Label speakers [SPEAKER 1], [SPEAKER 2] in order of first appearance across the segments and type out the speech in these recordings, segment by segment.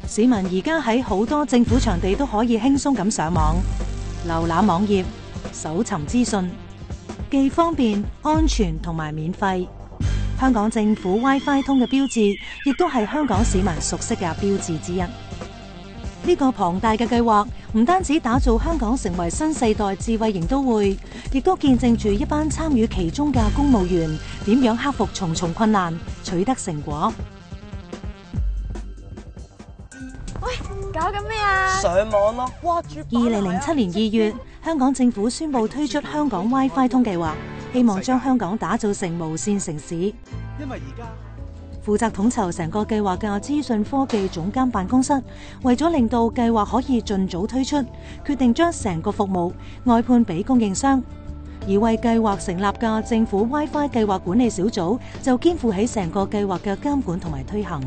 [SPEAKER 1] 市民而家喺好多政府場地都可以輕鬆咁上網、瀏覽網頁、搜尋資訊，既方便、安全同埋免費。香港政府 WiFi 通嘅標誌，亦都係香港市民熟悉嘅標誌之一。呢個龐大嘅計劃，唔單止打造香港成為新世代智慧型都會，亦都見證住一班參與其中嘅公務員點樣克服重重困難，取得成果。
[SPEAKER 2] 喂，搞緊咩啊？
[SPEAKER 3] 上網咯，哇
[SPEAKER 1] ！2007年2月，香港政府宣布推出香港 WiFi 通計劃，希望將香港打造成無線城市。
[SPEAKER 3] 因為而家
[SPEAKER 1] 負責統籌成個計劃嘅資訊科技總監辦公室，為咗令到計劃可以盡早推出，決定將成個服務外判俾供應商。而為計劃成立嘅政府 WiFi 計劃管理小組，就肩負起成個計劃嘅監管同埋推行。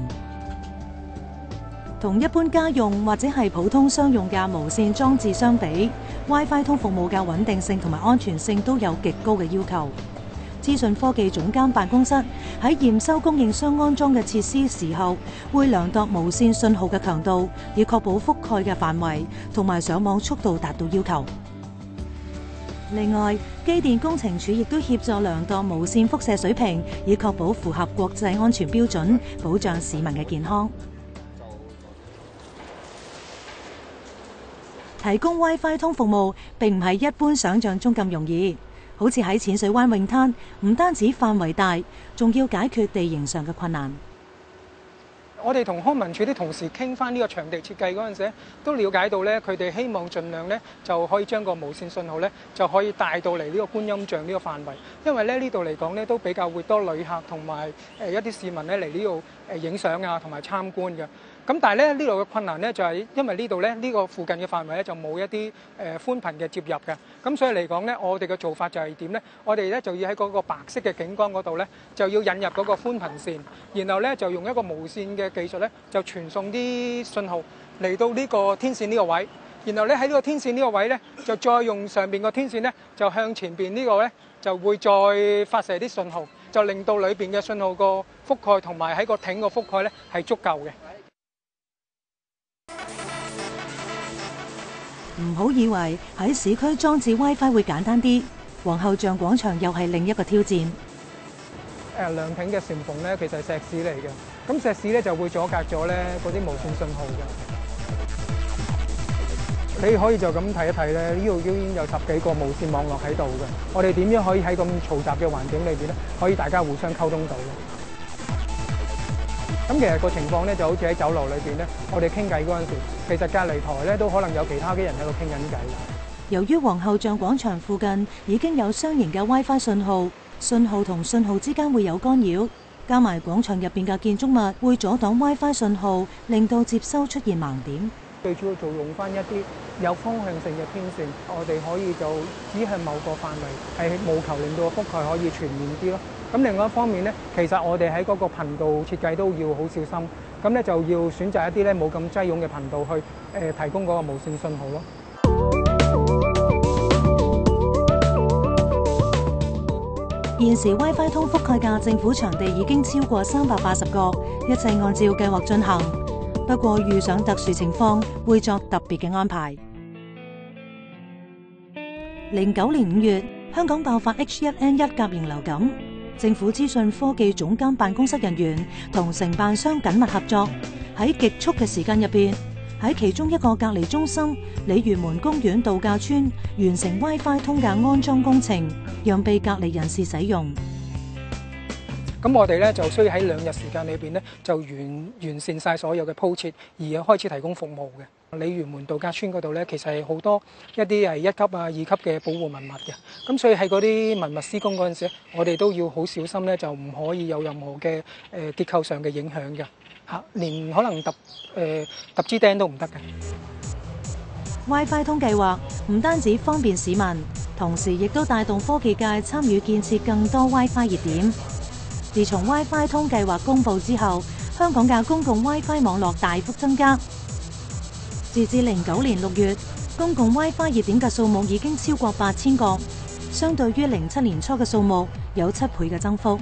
[SPEAKER 1] 同一般家用或者係普通商用嘅無線裝置相比， WiFi 通服務嘅穩定性同埋安全性都有極高嘅要求。資訊科技總監辦公室喺驗收供應商安裝嘅設施時候，會量度無線信號嘅強度，以確保覆蓋嘅範圍同埋上網速度達到要求。另外，機電工程署亦都協助量度無線輻射水平，以確保符合國際安全標準，保障市民嘅健康。提供 WiFi 通服務並唔係一般想象中咁容易，好似喺淺水灣泳灘，唔單止範圍大，仲要解決地形上嘅困難。
[SPEAKER 4] 我哋同康文署啲同事傾翻呢個場地設計嗰陣時，都了解到咧，佢哋希望盡量咧就可以將個無線信號咧就可以帶到嚟呢個觀音像呢個範圍，因為咧呢度嚟講咧都比較會多旅客同埋一啲市民咧嚟呢度影相啊同埋參觀嘅。咁但係咧呢度嘅困難咧就係因為呢度咧呢個附近嘅範圍咧就冇一啲寬頻嘅接入嘅，咁所以嚟講咧我哋嘅做法就係點咧？我哋咧就要喺嗰個白色嘅景光嗰度咧就要引入嗰個寬頻線，然後咧就用一個無線嘅技術咧就傳送啲信號嚟到呢個天線呢個位，然後咧喺呢個天線呢個位咧就再用上邊個天線咧就向前邊呢個咧就會再發射啲信號，就令到裏邊嘅信號個覆蓋同埋喺個艇個覆蓋咧係足夠嘅。
[SPEAKER 1] 唔好以為喺市區裝置 WiFi 會簡單啲，皇后像廣場又係另一個挑戰。
[SPEAKER 4] 涼亭嘅簷篷咧，其實係石屎嚟嘅，咁石屎咧就會阻隔咗咧嗰啲無線信號嘅。你可以就咁睇一睇咧，呢度已經有10幾個無線網絡喺度嘅。我哋點樣可以喺咁嘈雜嘅環境裏邊咧，可以大家互相溝通到嘅？咁其實個情況咧就好似喺酒樓裏邊咧，我哋傾偈嗰陣時，其實隔離台咧都可能有其他嘅人喺度傾緊偈。
[SPEAKER 1] 由於皇后像廣場附近已經有雙型嘅 WiFi 信號，信號同信號之間會有干擾，加埋廣場入邊嘅建築物會阻擋 WiFi 信號，令到接收出現盲點。
[SPEAKER 4] 最主要就用翻一啲有方向性嘅天線，我哋可以就指向某個範圍，係務求令到個覆蓋可以全面啲咯。咁另外一方面咧，其實我哋喺嗰個頻道設計都要好小心，咁咧就要選擇一啲咧冇咁擠擁嘅頻道去提供嗰個無線信號咯。
[SPEAKER 1] 現時 WiFi 通覆蓋嘅政府場地已經超過380個，一切按照計劃進行。不過遇上特殊情況，會作特別嘅安排。09年5月，香港爆發 H1N1 甲型流感。政府資訊科技總監辦公室人員同承辦商緊密合作，喺極速嘅時間入邊，喺其中一個隔離中心鯉魚門公園度假村完成 WiFi 通嘅安裝工程，讓被隔離人士使用。
[SPEAKER 4] 咁我哋咧就需要喺2日時間裏邊咧就完善晒所有嘅鋪設，而開始提供服務嘅。鯉魚門度假村嗰度咧，其實係好多一啲係1級啊、2級嘅保護文物嘅。咁所以喺嗰啲文物施工嗰陣時，我哋都要好小心咧，就唔可以有任何嘅結構上嘅影響嘅嚇，連可能揼支釘都唔得嘅。
[SPEAKER 1] WiFi 通計劃唔單止方便市民，同時亦都帶動科技界參與建設更多 WiFi 熱點。自從 WiFi 通計劃公佈之後，香港嘅公共 WiFi 網絡大幅增加。截至09年6月，公共 WiFi 熱點嘅數目已經超過8000個，相對於07年初嘅數目有7倍嘅增幅。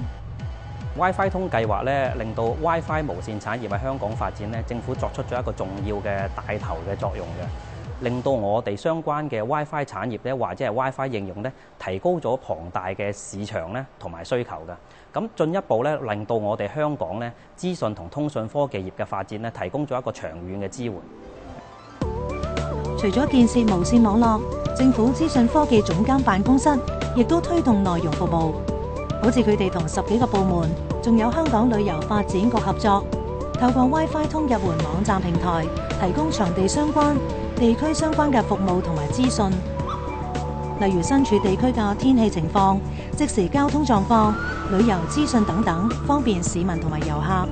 [SPEAKER 5] WiFi 通計劃咧，令到 WiFi 無線產業喺香港發展咧，政府作出咗一個重要嘅帶頭嘅作用嘅，令到我哋相關嘅 WiFi 產業咧，或者係 WiFi 應用咧，提高咗龐大嘅市場咧同埋需求嘅。咁進一步咧，令到我哋香港咧資訊同通訊科技業嘅發展咧，提供咗一個長遠嘅支援。
[SPEAKER 1] 除咗建設無線網絡，政府資訊科技總監辦公室亦都推動內容服務，好似佢哋同10幾個部門，仲有香港旅遊發展局合作，透過 WiFi 通入門網站平台，提供場地相關、地區相關嘅服務同埋資訊，例如身處地區嘅天氣情況、即時交通狀況、旅遊資訊等等，方便市民同埋遊客。